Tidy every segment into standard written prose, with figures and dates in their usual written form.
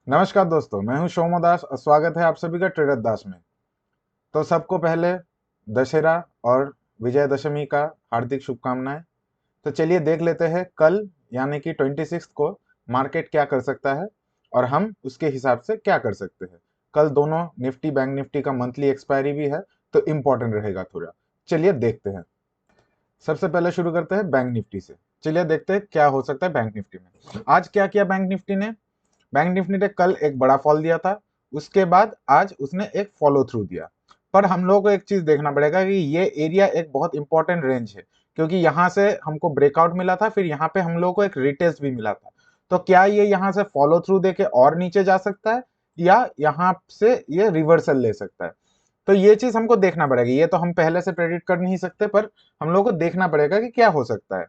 नमस्कार दोस्तों, मैं हूं सोमो दास और स्वागत है आप सभी का ट्रेडर दास में। तो सबको पहले दशहरा और विजयदशमी का हार्दिक शुभकामनाएं। तो चलिए देख लेते हैं कल यानी कि 26 को मार्केट क्या कर सकता है और हम उसके हिसाब से क्या कर सकते हैं। कल दोनों निफ्टी बैंक निफ्टी का मंथली एक्सपायरी भी है, तो इम्पोर्टेंट रहेगा थोड़ा। चलिए देखते हैं। सबसे पहले शुरू करते हैं बैंक निफ्टी से। चलिए देखते हैं क्या हो सकता है बैंक निफ्टी में। आज क्या किया बैंक निफ्टी ने? बैंक निफ्टी ने कल एक बड़ा फॉल दिया था, उसके बाद आज उसने एक फॉलो थ्रू दिया। पर हम लोगों को एक चीज देखना पड़ेगा कि ये एरिया एक बहुत इंपॉर्टेंट रेंज है, क्योंकि यहाँ से हमको ब्रेकआउट मिला था, फिर यहाँ पे हम लोगों को एक रिटेस्ट भी मिला था। तो क्या ये यहाँ से फॉलो थ्रू देके और नीचे जा सकता है, या यहाँ से ये रिवर्सल ले सकता है? तो ये चीज हमको देखना पड़ेगा। ये तो हम पहले से प्रेडिक्ट कर नहीं सकते, पर हम लोगों को देखना पड़ेगा कि क्या हो सकता है।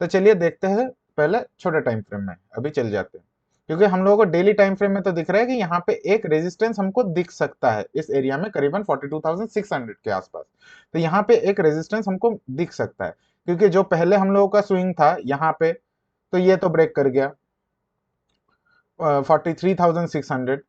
तो चलिए देखते हैं। पहले छोटे टाइम फ्रेम में अभी चल जाते हैं, क्योंकि हम लोगों को डेली टाइम फ्रेम में तो दिख रहा है कि यहाँ पे एक रेजिस्टेंस हमको दिख सकता है इस एरिया में, करीबन 42,600 के आसपास। तो यहाँ पे एक रेजिस्टेंस हमको दिख सकता है, क्योंकि जो पहले हम लोगों का स्विंग था यहाँ पे, तो ये तो ब्रेक कर गया 43,600।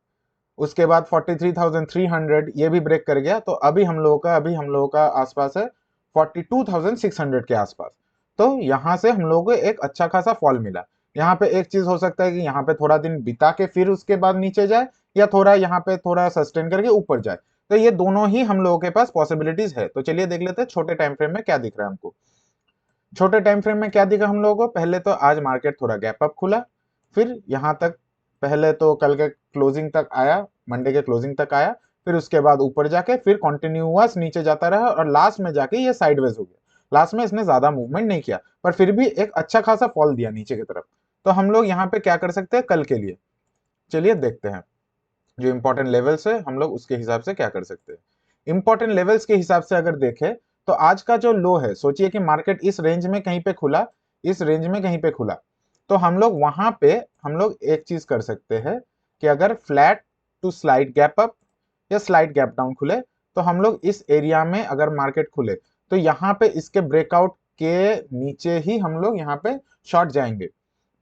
उसके बाद 43,300 ये भी ब्रेक कर गया। तो अभी हम लोगों का आसपास है 42,600 के आसपास। तो यहाँ से हम लोगों को एक अच्छा खासा फॉल मिला। यहाँ पे एक चीज हो सकता है कि यहाँ पे थोड़ा दिन बिता के फिर उसके बाद नीचे जाए, या थोड़ा यहाँ पे थोड़ा सस्टेन करके ऊपर जाए। तो ये दोनों ही हम लोगों के पास पॉसिबिलिटीज है। तो चलिए देख लेते हैं छोटे टाइम फ्रेम में क्या दिख रहा है हमको। छोटे टाइम फ्रेम में क्या दिखा हम लोगों को? पहले तो आज मार्केट थोड़ा गैप अप खुला, फिर यहाँ तक, पहले तो कल के क्लोजिंग तक आया, मंडे के क्लोजिंग तक आया, फिर उसके बाद ऊपर जाके फिर कंटिन्यूअस नीचे जाता रहा और लास्ट में जाके ये साइडवेज हो गया। लास्ट में इसने ज्यादा मूवमेंट नहीं किया, पर फिर भी एक अच्छा खासा फॉल दिया नीचे की तरफ। तो हम लोग यहाँ पे क्या कर सकते हैं कल के लिए? चलिए देखते हैं। जो इंपॉर्टेंट लेवल्स है हम लोग उसके हिसाब से क्या कर सकते हैं। इंपॉर्टेंट लेवल्स के हिसाब से अगर देखें, तो आज का जो लो है, सोचिए कि मार्केट इस रेंज में कहीं पे खुला, इस रेंज में कहीं पे खुला, तो हम लोग वहां पे हम लोग एक चीज कर सकते हैं कि अगर flat to slide gap up या स्लाइड गैप डाउन खुले, तो हम लोग इस एरिया में अगर मार्केट खुले, तो यहाँ पे इसके ब्रेकआउट के नीचे ही हम लोग यहाँ पे शॉर्ट जाएंगे।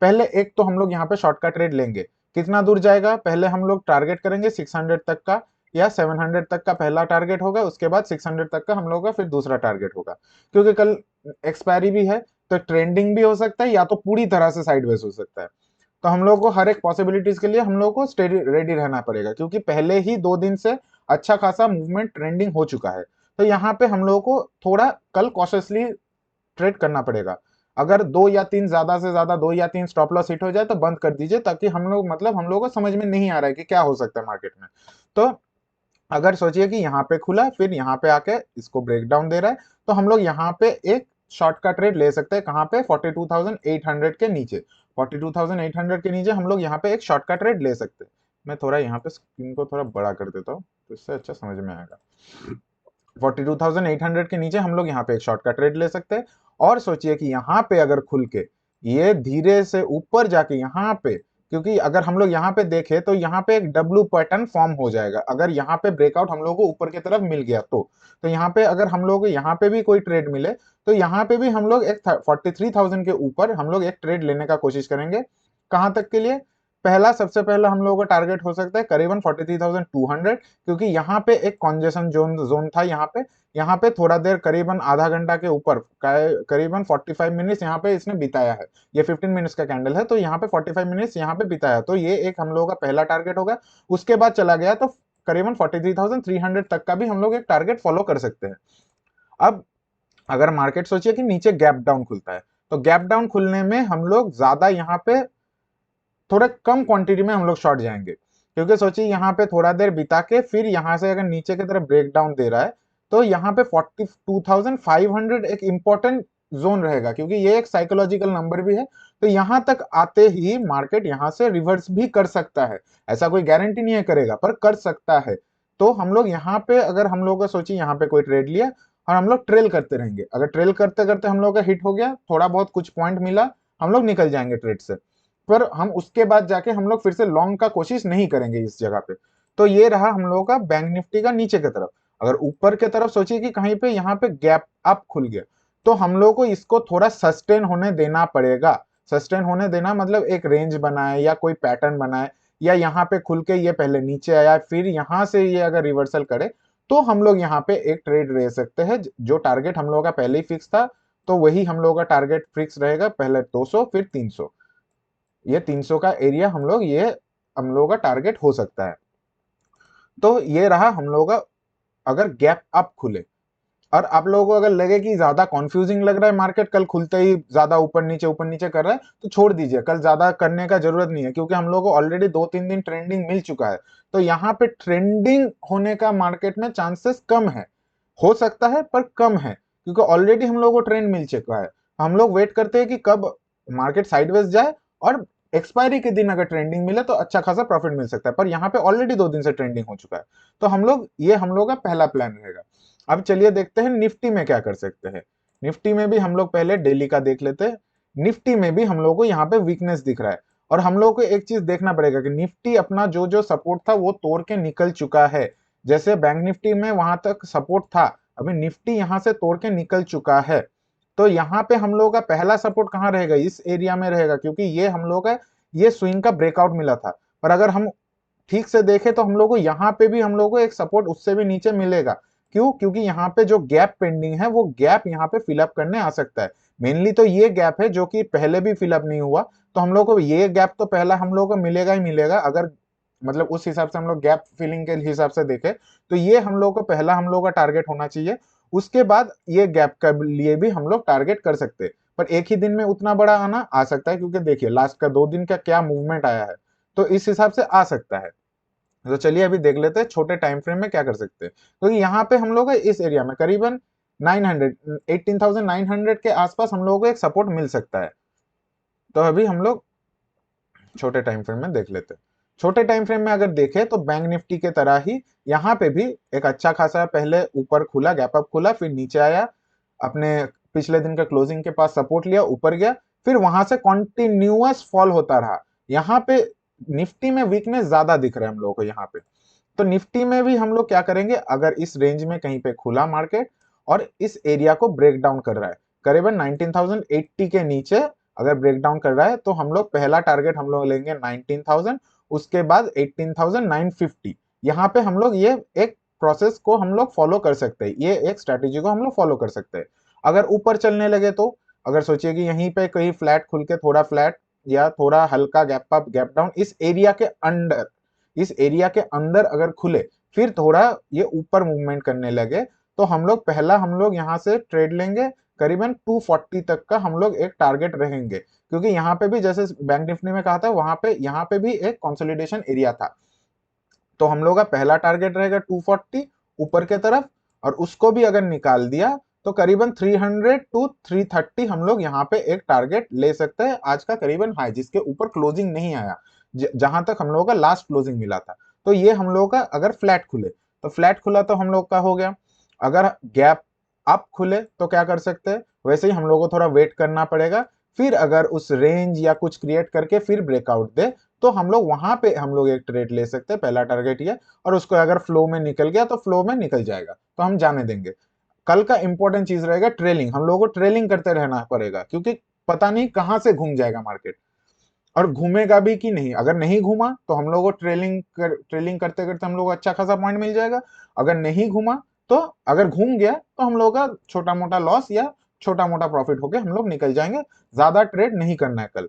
पहले एक तो हम लोग यहाँ पे शॉर्ट का ट्रेड लेंगे। कितना दूर जाएगा? पहले हम लोग टारगेट करेंगे 600 तक का, या 700 तक का पहला टारगेट होगा, उसके बाद 600 तक का हम लोग का फिर दूसरा टारगेट होगा। क्योंकि कल एक्सपायरी भी है, तो ट्रेंडिंग भी हो सकता है या तो पूरी तरह से साइडवेज हो सकता है। तो हम लोग को हर एक पॉसिबिलिटीज के लिए हम लोग को स्टेडी रेडी रहना पड़ेगा, क्योंकि पहले ही 2 दिन से अच्छा खासा मूवमेंट ट्रेंडिंग हो चुका है। तो यहाँ पे हम लोग को थोड़ा कल कॉशियसली ट्रेड करना पड़ेगा। अगर 2 या 3, ज्यादा से ज्यादा 2 या 3 स्टॉप लॉस हिट हो जाए तो बंद कर दीजिए, ताकि हम लोग, मतलब हम लोग को समझ में नहीं आ रहा है कि क्या हो सकता है मार्केट में। तो अगर सोचिए कि यहाँ पे खुला, फिर यहाँ पे आके इसको ब्रेक डाउन दे रहा है, तो हम लोग यहाँ पे एक शॉर्ट का ट्रेड ले सकते हैं। कहाँ पे? 42,800 के नीचे। 42,800 के नीचे हम लोग यहाँ पे एक शॉर्ट का ट्रेड ले सकते हैं। मैं थोड़ा यहाँ पे स्क्रीन को थोड़ा बड़ा कर देता हूँ, तो इससे अच्छा समझ में आएगा। 42,800 के नीचे हम लोग यहाँ पे एक शॉर्ट का ट्रेड ले सकते हैं। और सोचिए कि यहाँ पे अगर खुल के ये धीरे से ऊपर जाके यहाँ पे, क्योंकि अगर हम लोग यहाँ पे देखें तो यहाँ पे एक डब्ल्यू पैटर्न फॉर्म हो जाएगा। अगर यहाँ पे ब्रेकआउट हम लोग को ऊपर की तरफ मिल गया, तो यहाँ पे अगर हम लोग को यहाँ पे भी कोई ट्रेड मिले, तो यहाँ पे भी हम लोग एक 43,000 के ऊपर हम लोग एक ट्रेड लेने का कोशिश करेंगे। कहाँ तक के लिए? पहला, सबसे पहला हम लोगों का टारगेट हो सकता है करीबन 43,200, क्योंकि यहाँ पे एक कॉन्जेशन जोन था। यहाँ पे थोड़ा देर, करीबन आधा घंटा के ऊपर, करीबन 45 मिनट्स यहाँ पे इसने बिताया है। ये 15 मिनट्स का कैंडल है, तो यहाँ पे 45 मिनट्स यहाँ पे बिताया, तो ये एक हम लोगों का पहला टारगेट होगा। उसके बाद चला गया तो करीबन 43,300 तक का भी हम लोग एक टारगेट फॉलो कर सकते हैं। अब अगर मार्केट, सोचिए कि नीचे गैप डाउन खुलता है, तो गैप डाउन खुलने में हम लोग ज्यादा यहाँ पे थोड़ा कम क्वांटिटी में हम लोग शॉर्ट जाएंगे, क्योंकि सोचिए यहाँ पे थोड़ा देर बिता के फिर यहाँ से अगर नीचे की तरफ ब्रेक डाउन दे रहा है, तो यहाँ पे 42,500 एक इंपॉर्टेंट जोन रहेगा, क्योंकि ये एक साइकोलॉजिकल नंबर भी है। तो यहाँ तक आते ही मार्केट यहाँ से रिवर्स भी कर सकता है। ऐसा कोई गारंटी नहीं है करेगा, पर कर सकता है। तो हम लोग यहाँ पे, अगर हम लोग का सोचिए यहाँ पे कोई ट्रेड लिया और हम लोग ट्रेल करते रहेंगे, अगर ट्रेल करते करते हम लोग का हिट हो गया, थोड़ा बहुत कुछ पॉइंट मिला, हम लोग निकल जाएंगे ट्रेड से। पर हम उसके बाद जाके हम लोग फिर से लॉन्ग का कोशिश नहीं करेंगे इस जगह पे। तो ये रहा हम लोगों का बैंक निफ्टी का नीचे की तरफ। अगर ऊपर की तरफ सोचिए कि कहीं पे यहाँ पे गैप अप खुल गया, तो हम लोग को इसको थोड़ा सस्टेन होने देना पड़ेगा। सस्टेन होने देना मतलब एक रेंज बनाए या कोई पैटर्न बनाए, या यहाँ पे खुल के ये पहले नीचे आया फिर यहाँ से ये अगर रिवर्सल करे तो हम लोग यहाँ पे एक ट्रेड ले सकते हैं। जो टारगेट हम लोगों का पहले ही फिक्स था तो वही हम लोगों का टारगेट फिक्स रहेगा, पहले 200 फिर 300। ये 300 का एरिया हम लोगों का टारगेट हो सकता है। तो ये रहा हम लोगों का अगर गैप अप खुले। और आप लोगों को अगर लगे कि ज्यादा कंफ्यूजिंग लग रहा है मार्केट, कल खुलते ही ज्यादा ऊपर नीचे कर रहा है, तो छोड़ दीजिए, कल ज्यादा करने का जरूरत नहीं है, क्योंकि हम लोगों को ऑलरेडी 2-3 दिन ट्रेंडिंग मिल चुका है। तो यहाँ पे ट्रेंडिंग होने का मार्केट में चांसेस कम है, हो सकता है पर कम है, क्योंकि ऑलरेडी हम लोगों को ट्रेंड मिल चुका है। हम लोग वेट करते हैं कि कब मार्केट साइडवेज जाए और एक्सपायरी के दिन अगर ट्रेंडिंग मिले तो अच्छा खासा प्रॉफिट मिल सकता है, पर यहाँ पे ऑलरेडी 2 दिन से ट्रेंडिंग हो चुका है। तो हम लोग का पहला प्लान रहेगा। अब चलिए देखते हैं निफ्टी में क्या कर सकते हैं। निफ्टी में भी हम लोग पहले डेली का देख लेते हैं। निफ्टी में भी हम लोग को यहाँ पे वीकनेस दिख रहा है, और हम लोग को एक चीज देखना पड़ेगा कि निफ्टी अपना जो जो सपोर्ट था वो तोड़ के निकल चुका है। जैसे बैंक निफ्टी में वहां तक सपोर्ट था, अभी निफ्टी यहां से तोड़ के निकल चुका है। तो यहाँ पे हम लोग का पहला सपोर्ट कहाँ रहेगा, इस एरिया में रहेगा, क्योंकि ये हम लोग का ये स्विंग का ब्रेकआउट मिला था। पर अगर हम ठीक से देखें तो हम लोग को यहाँ पे भी हम लोग को एक सपोर्ट उससे भी नीचे मिलेगा। क्यों? क्योंकि यहाँ पे जो गैप पेंडिंग है वो गैप यहाँ पे फिलअप करने आ सकता है। मेनली तो ये गैप है जो कि पहले भी फिलअप नहीं हुआ, तो हम लोग को ये गैप तो पहला हम लोग को मिलेगा ही मिलेगा। अगर मतलब उस हिसाब से हम लोग गैप फिलिंग के हिसाब से देखें तो ये हम लोग को पहला हम लोग का टारगेट होना चाहिए। उसके बाद ये गैप के लिए भी हम लोग टारगेट कर सकते हैं, पर एक ही दिन में उतना बड़ा आना आ सकता है, क्योंकि देखिए लास्ट का 2 दिन का क्या मूवमेंट आया है, तो इस हिसाब से आ सकता है। तो चलिए अभी देख लेते हैं छोटे टाइम फ्रेम में क्या कर सकते हैं। क्योंकि यहाँ पे हम लोग इस एरिया में करीबन 900 18,900 के आसपास हम लोगों को एक सपोर्ट मिल सकता है। तो अभी हम लोग छोटे टाइम फ्रेम में देख लेते हैं। छोटे टाइम फ्रेम में अगर देखें तो बैंक निफ्टी के तरह ही यहाँ पे भी एक अच्छा खासा पहले ऊपर खुला, गैप अप खुला, फिर नीचे आया, अपने पिछले दिन का क्लोजिंग के पास सपोर्ट लिया, ऊपर गया, फिर वहां से कॉन्टिन्यूअस फॉल होता रहा। यहाँ पे निफ्टी में वीकनेस ज्यादा दिख रहा है हम लोगों को यहाँ पे। तो निफ्टी में भी हम लोग क्या करेंगे, अगर इस रेंज में कहीं पे खुला मार्केट और इस एरिया को ब्रेक डाउन कर रहा है करीबन 19,080 के नीचे अगर ब्रेक डाउन कर रहा है, तो हम लोग पहला टारगेट हम लोग लेंगे 19,000, उसके बाद 18,950। यहाँ पे हम लोग ये एक प्रोसेस को हम लोग फॉलो कर सकते हैं, ये एक स्ट्रेटेजी को हम लोग फॉलो कर सकते हैं। अगर ऊपर चलने लगे तो अगर सोचिए कि यहीं पे कहीं फ्लैट खुल के थोड़ा फ्लैट या थोड़ा हल्का गैप अप गैप डाउन इस एरिया के अंदर अगर खुले, फिर थोड़ा ये ऊपर मूवमेंट करने लगे, तो हम लोग यहाँ से ट्रेड लेंगे करीबन 240 तक का हम लोग एक टारगेट रहेंगे। क्योंकि यहाँ पे भी जैसे बैंक निफ्टी में कहा था, वहां पे यहाँ पे भी एक कंसोलिडेशन एरिया था। तो हम लोग का पहला टारगेट रहेगा 240 ऊपर के तरफ, और उसको भी अगर निकाल दिया तो करीबन 300 टू 330 हम लोग यहाँ पे एक टारगेट ले सकते हैं, आज का करीबन हाई जिसके ऊपर क्लोजिंग नहीं आया, जहां तक हम लोगों का लास्ट क्लोजिंग मिला था। तो ये हम लोगों का अगर फ्लैट खुले, तो फ्लैट खुला तो हम लोग का हो गया। अगर गैप अप खुले तो क्या कर सकते हैं, वैसे ही हम लोग को थोड़ा वेट करना पड़ेगा, फिर अगर उस रेंज या कुछ क्रिएट करके फिर ब्रेकआउट दे तो हम लोग वहां पे हम लोग एक ट्रेड ले सकते हैं, पहला टारगेट ये। और उसको अगर फ्लो में निकल गया तो फ्लो में निकल जाएगा, तो हम जाने देंगे। कल का इंपॉर्टेंट चीज रहेगा ट्रेलिंग, हम लोगों को ट्रेलिंग करते रहना पड़ेगा, क्योंकि पता नहीं कहां से घूम जाएगा मार्केट, और घूमेगा भी कि नहीं। अगर नहीं घूमा तो हम लोग को ट्रेलिंग करते करते हम लोग को अच्छा खासा पॉइंट मिल जाएगा। अगर नहीं घूमा तो अगर घूम गया तो हम लोग का छोटा मोटा लॉस या छोटा मोटा प्रॉफिट होके हम लोग निकल जाएंगे, ज्यादा ट्रेड नहीं करना है कल।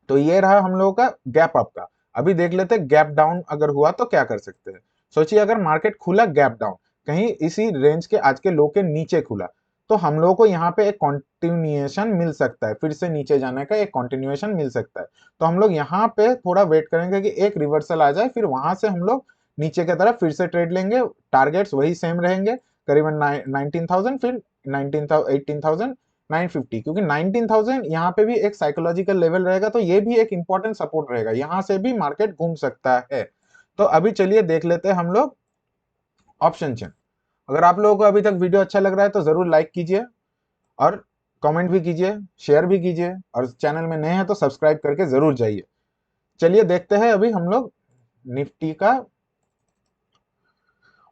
तो ये रहा हम लोगों का गैप अप का। अभी देख लेते हैं गैप डाउन अगर हुआ तो क्या कर सकते हैं। सोचिए अगर मार्केट खुला गैप डाउन, कहीं इसी रेंज के आज के लो के नीचे खुला, तो हम लोगों को यहाँ पे एक कॉन्टिन्यूएशन मिल सकता है, फिर से नीचे जाने का एक कॉन्टिन्यूएशन मिल सकता है। तो हम लोग यहाँ पे थोड़ा वेट करेंगे कि एक रिवर्सल आ जाए, फिर वहां से हम लोग नीचे की तरफ फिर से ट्रेड लेंगे। टारगेट्स वही सेम रहेंगे, करीबन 19,000 फिर 18,950, क्योंकि 19,000 यहाँ पे भी एक साइकोलॉजिकल लेवल रहेगा, तो ये भी एक इंपॉर्टेंट सपोर्ट रहेगा, यहाँ से भी मार्केट घूम सकता है। तो अभी चलिए देख लेते हैं हम लोग ऑप्शन चेन। अगर आप लोगों को अभी तक वीडियो अच्छा लग रहा है तो जरूर लाइक कीजिए, और कमेंट भी कीजिए, शेयर भी कीजिए, और चैनल में नए हैं तो सब्सक्राइब करके जरूर जाइए। चलिए देखते हैं अभी हम लोग निफ्टी का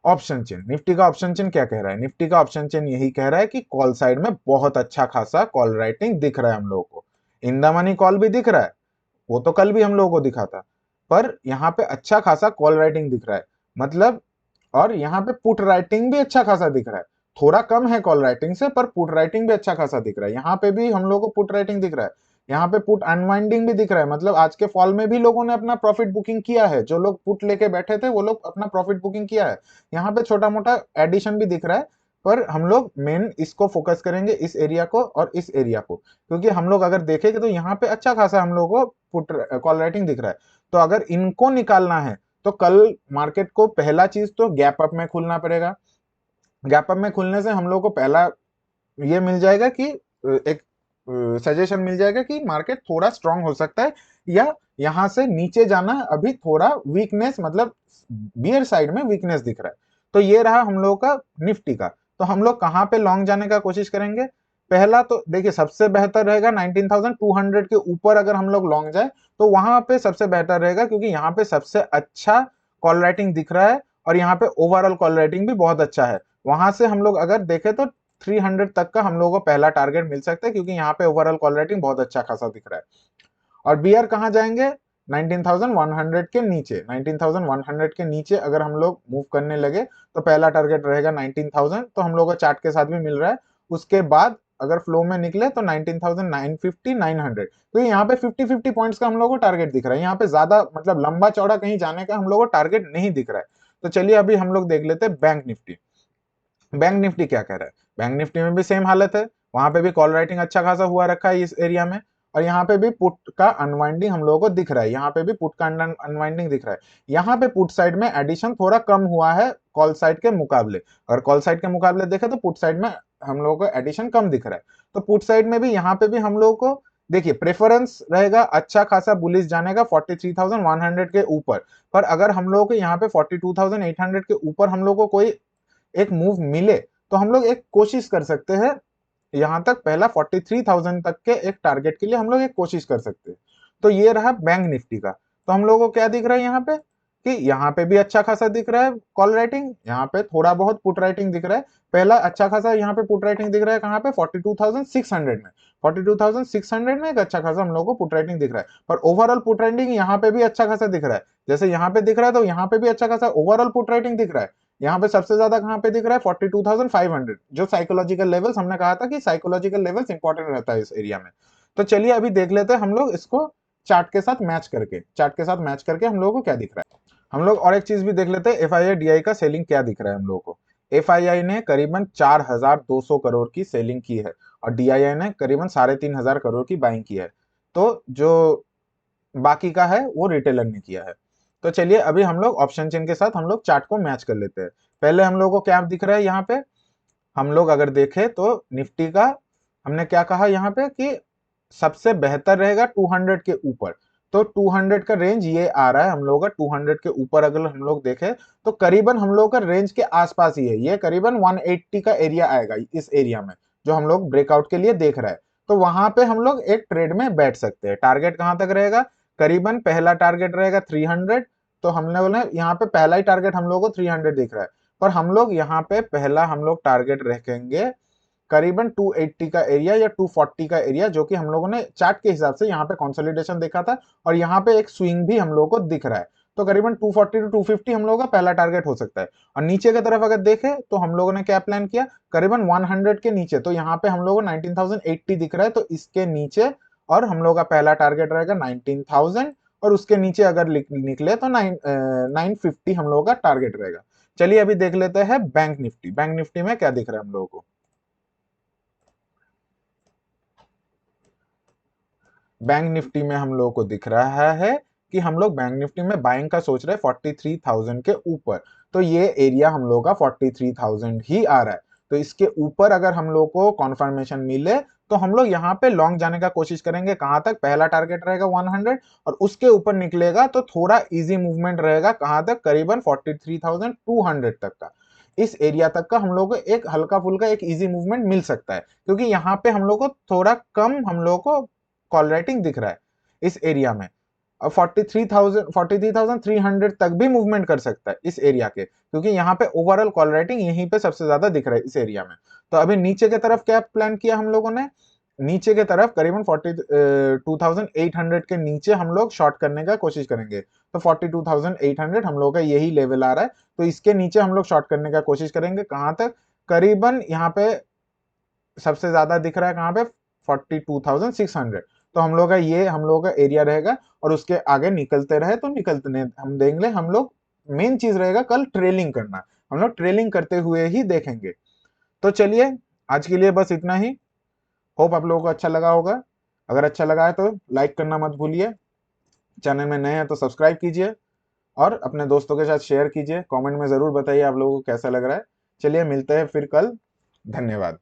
ऑप्शन चेन। निफ्टी का ऑप्शन चेन क्या कह रहा है, निफ्टी का ऑप्शन चेन यही कह रहा है कि कॉल साइड में बहुत अच्छा खासा कॉल राइटिंग दिख रहा है हम लोगों को। इन द मनी कॉल भी दिख रहा है, वो तो कल भी हम लोगों को दिखा था। पर यहाँ पे अच्छा खासा कॉल राइटिंग दिख रहा है, मतलब, और यहाँ पे पुट राइटिंग भी अच्छा खासा दिख रहा है। थोड़ा कम है कॉल राइटिंग से, पर पुट राइटिंग भी अच्छा खासा दिख रहा है। यहाँ पे भी हम लोग को पुट राइटिंग दिख रहा है, यहाँ पे पुट अनवाइंडिंग भी दिख रहा है, मतलब आज के फॉल में भी लोगों ने अपना प्रॉफिट बुकिंग किया है। जो लोग पुट लेके बैठे थे वो लोग अपना प्रॉफिट बुकिंग किया है। यहाँ पे छोटा मोटा एडिशन भी दिख रहा है, पर हम लोग मेन इसको फोकस करेंगे, इस एरिया को और इस एरिया को, क्योंकि हम लोग अगर देखेंगे तो यहाँ पे अच्छा खासा हम लोग को पुट कॉल राइटिंग दिख रहा है। तो अगर इनको निकालना है तो कल मार्केट को पहला चीज तो गैप अप में खुलना पड़ेगा। गैप अप में खुलने से हम लोग को पहला ये मिल जाएगा कि एक सजेशन मिल जाएगा कि मार्केट थोड़ा स्ट्रांग हो सकता है, या यहां से नीचे जाना अभी थोड़ा वीकनेस, मतलब बियर साइड में वीकनेस दिख रहा है। तो ये रहा हम लोग का निफ्टी का। तो हम लोग कहां पे लॉन्ग जाने का कोशिश करेंगे? पहला तो देखिए सबसे बेहतर रहेगा 19,200 के ऊपर अगर हम लोग लॉन्ग जाए तो वहां पे सबसे बेहतर रहेगा, क्योंकि यहाँ पे सबसे अच्छा कॉल राइटिंग दिख रहा है और यहाँ पे ओवरऑल कॉल राइटिंग भी बहुत अच्छा है। वहां से हम लोग अगर देखें तो 300 तक का हम लोगों को पहला टारगेट मिल सकता है, क्योंकि यहाँ पे ओवरऑल कॉल राइटिंग बहुत अच्छा खासा दिख रहा है। और बियर कहाँ जाएंगे? 19,100 के नीचे। 19,100 के नीचे अगर हम लोग मूव करने लगे तो पहला टारगेट रहेगा 19,000, तो हम लोग को चार्ट के साथ भी मिल रहा है। उसके बाद अगर फ्लो में निकले तो 19,950 900, तो यहाँ पे 50-50 पॉइंट्स का हम लोग को टारगेट दिख रहा है। यहाँ पे ज्यादा मतलब लंबा चौड़ा कहीं जाने का हम लोग को टारगेट नहीं दिख रहा है। तो चलिए अभी हम लोग देख लेते हैं बैंक निफ्टी। बैंक निफ्टी क्या कह रहा है? बैंक निफ्टी में भी सेम हालत है, वहां पे भी कॉल राइटिंग अच्छा खासा हुआ रखा है इस एरिया में, और यहाँ पे भी पुट का अनवाइंडिंग हम लोगों को दिख रहा है। यहाँ पे भी पुट का अनवाइंडिंग दिख रहा है। यहाँ पे पुट साइड में एडिशन थोड़ा कम हुआ है कॉल साइड के मुकाबले। अगर कॉल साइड के मुकाबले देखे तो पुट साइड में हम लोगों को एडिशन कम दिख रहा है। तो पुट साइड में भी यहाँ पे भी हम लोगों को देखिए प्रेफरेंस रहेगा अच्छा खासा बुलिश जाने का 43,100 के ऊपर। पर अगर हम लोगों को यहाँ पे 42,800 के ऊपर हम लोग को कोई एक मूव मिले तो हम लोग एक कोशिश कर सकते हैं, यहां तक पहला 43,000 तक के एक टारगेट के लिए हम लोग एक कोशिश कर सकते हैं। तो ये रहा बैंक निफ्टी का। तो हम लोगों को क्या दिख रहा है यहाँ पे कि यहाँ पे भी अच्छा खासा दिख रहा है कॉल राइटिंग, यहाँ पे थोड़ा बहुत पुट राइटिंग दिख रहा है। पहला अच्छा खासा यहाँ पे पुट राइटिंग दिख रहा है कहाँ पे? 42,600 में। 42,600 में एक अच्छा खासा हम लोग को पुट राइटिंग दिख रहा है। पर ओवरऑल पुट राइटिंग यहाँ पे भी अच्छा खासा दिख रहा है। जैसे यहाँ पे दिख रहा है तो यहाँ पे भी अच्छा खासा ओवरऑल पुट राइटिंग दिख रहा है। यहाँ पे सबसे ज्यादा कहाँ पे दिख रहा है? 42,500, जो साइकोलॉजिकल लेवल्स हमने कहा था कि साइकोलॉजिकल लेवल्स इंपॉर्टेंट रहता है इस एरिया में। तो चलिए अभी देख लेते हैं हम लोग इसको चार्ट के साथ मैच करके, चार्ट के साथ मैच करके हम लोगों को क्या दिख रहा है। हम लोग और एक चीज भी देख लेते हैं, एफआईआई डीआई का सेलिंग क्या दिख रहा है हम लोगों को। एफआईआई ने करीबन 4,200 करोड़ की सेलिंग की है और डीआईआई ने करीबन 3,500 करोड़ की बाइंग की है। तो जो बाकी का है वो रिटेलर ने किया है। तो चलिए अभी हम लोग ऑप्शन चेन के साथ हम लोग चार्ट को मैच कर लेते हैं। पहले हम लोग को क्या दिख रहा है यहाँ पे? हम लोग अगर देखें तो निफ्टी का हमने क्या कहा यहाँ पे कि सबसे बेहतर रहेगा 200 के ऊपर। तो 200 का रेंज ये आ रहा है हम लोग का। 200 के ऊपर अगर हम लोग देखें तो करीबन हम लोग का रेंज के आसपास ही है, ये करीबन 180 का एरिया आएगा इस एरिया में, जो हम लोग ब्रेकआउट के लिए देख रहे हैं। तो वहां पे हम लोग एक ट्रेड में बैठ सकते हैं। टारगेट कहां तक रहेगा? करीबन पहला टारगेट रहेगा 300। तो हमने बोला यहाँ पे पहला ही टारगेट हम लोग को 300 दिख रहा है, पर हम लोग यहाँ पे पहला हम लोग टारगेट रखेंगे करीबन 280 का एरिया या 240 का एरिया, जो कि हम लोगों ने चार्ट के हिसाब से यहाँ पे कंसोलिडेशन देखा था और यहाँ पे एक स्विंग भी हम लोगों को दिख रहा है। तो करीबन 240 टू 250 हम लोगों का पहला टारगेट हो सकता है। और नीचे की तरफ अगर देखें तो हम लोगों ने क्या प्लान किया? करीबन 100 के नीचे। तो यहाँ पे हम लोगों को 19,080 दिख रहा है, तो इसके नीचे और हम लोग का पहला टारगेट रहेगा 19,000, और उसके नीचे अगर निकले तो 950 हम लोगों का टारगेट रहेगा। चलिए अभी देख लेते हैं बैंक निफ्टी। बैंक निफ्टी में क्या दिख रहा है हम लोगों को? बैंक निफ्टी में हम लोगों को दिख रहा है कि हम लोग बैंक निफ्टी में बाइंग का सोच रहे हैं 43,000 के ऊपर। तो ये एरिया हम लोग का 43,000 ही आ रहा है। तो इसके ऊपर अगर हम लोग को कॉन्फर्मेशन मिले तो हम लोग यहाँ पे लॉन्ग जाने का कोशिश करेंगे। कहां तक? पहला टारगेट रहेगा 100, और उसके ऊपर निकलेगा तो थोड़ा इजी मूवमेंट रहेगा। कहां तक? करीबन 43,200 तक का। इस एरिया तक का हम लोग को एक हल्का फुल्का एक इजी मूवमेंट मिल सकता है, क्योंकि यहाँ पे हम लोग को थोड़ा कम हम लोग को कॉल राइटिंग दिख रहा है इस एरिया में। अब 43,300 तक भी मूवमेंट कर सकता है इस एरिया के, क्योंकि यहाँ पे ओवरऑल कॉल राइटिंग यहीं पे सबसे ज्यादा दिख रहा है इस एरिया में। तो अभी नीचे की तरफ क्या प्लान किया हम लोगों ने? नीचे के तरफ करीबन 42,800 के नीचे हम लोग शॉर्ट करने का कोशिश करेंगे। तो 42,800 हम लोग का यही लेवल आ रहा है, तो इसके नीचे हम लोग शॉर्ट करने का कोशिश करेंगे। कहां तक? करीबन यहाँ पे सबसे ज्यादा दिख रहा है कहां पे? 42,600। तो हम लोग का एरिया रहेगा, और उसके आगे निकलते रहे तो निकलते हम देंगे। हम लोग मेन चीज रहेगा कल ट्रेलिंग करना, हम लोग ट्रेलिंग करते हुए ही देखेंगे। तो चलिए, आज के लिए बस इतना ही। होप आप लोगों को अच्छा लगा होगा। अगर अच्छा लगा है तो लाइक करना मत भूलिए, चैनल में नए हैं तो सब्सक्राइब कीजिए, और अपने दोस्तों के साथ शेयर कीजिए। कमेंट में जरूर बताइए आप लोगों को कैसा लग रहा है। चलिए, मिलते हैं फिर कल। धन्यवाद।